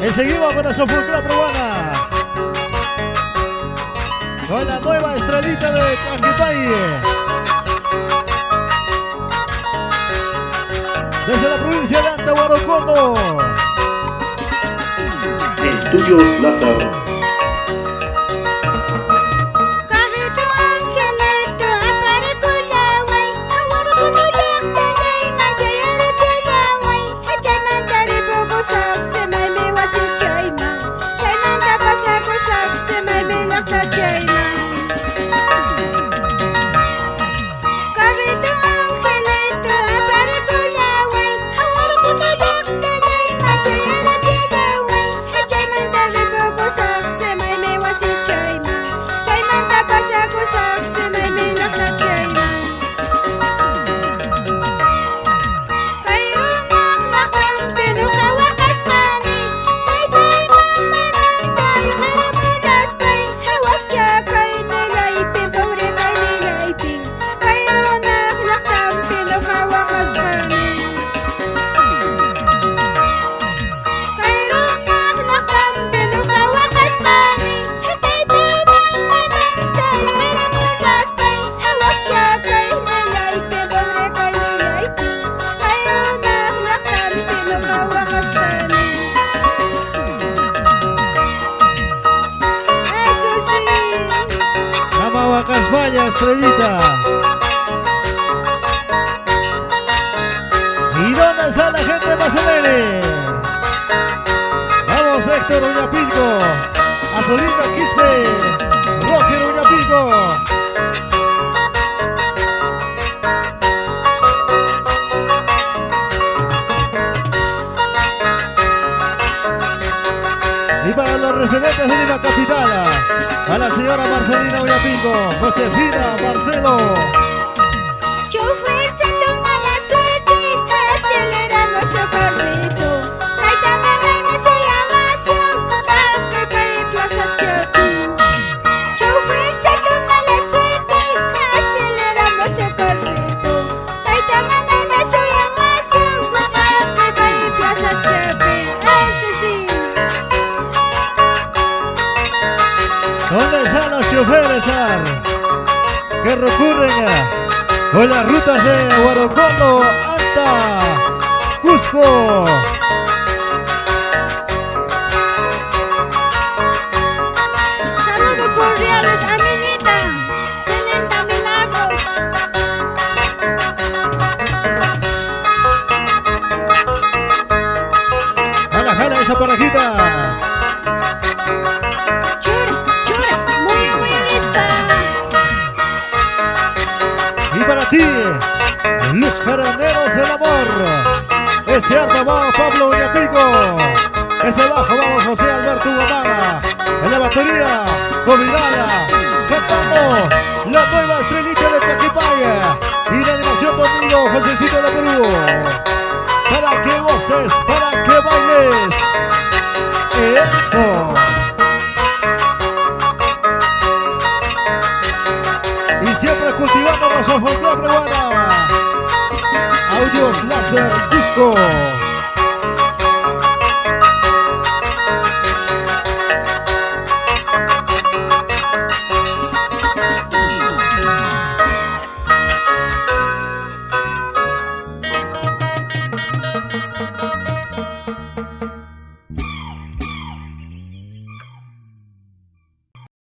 Y seguimos con nuestra folclore peruana, con la nueva estrellita de Chanquipay, desde la provincia de Antahuarocondo. Estudios Lázaro. Vaya estrellita. ¿Y dónde está la gente de Mazolene? Vamos, Héctor Uñapingo, Azulita Quispe, Roger Uñapingo. Y para los residentes de Lima Capital, a la señora Marcelina Uñapingo, Josefina Marcelo. Chofer se toma la suerte, aceleramos su carrito. Taita mamá no se llama chape cae plaza Chapi. Chofer se toma la suerte, aceleramos su carrito. Taita mamá no se llama chape cae plaza Chapi. Eso sí. ¿Dónde están los choferes que recurren con las rutas de Huarocondo, Anta, Cusco? Saludos cordiales, amiguita. Celenda Milagros. Jala, jala esa parajita. Para ti, los jaraneros del amor. Ese arma vamos Pablo Uñapingo. Ese bajo vamos José Alberto Guamara. En la batería, Covidala, cantando la nueva estrellita de Chanquipay. Y la animación conmigo, Josecito de Perú. Para que goces, para que bailes. Eso. Y siempre cultivando nuestra folclore peruana. Audios Láser Cusco.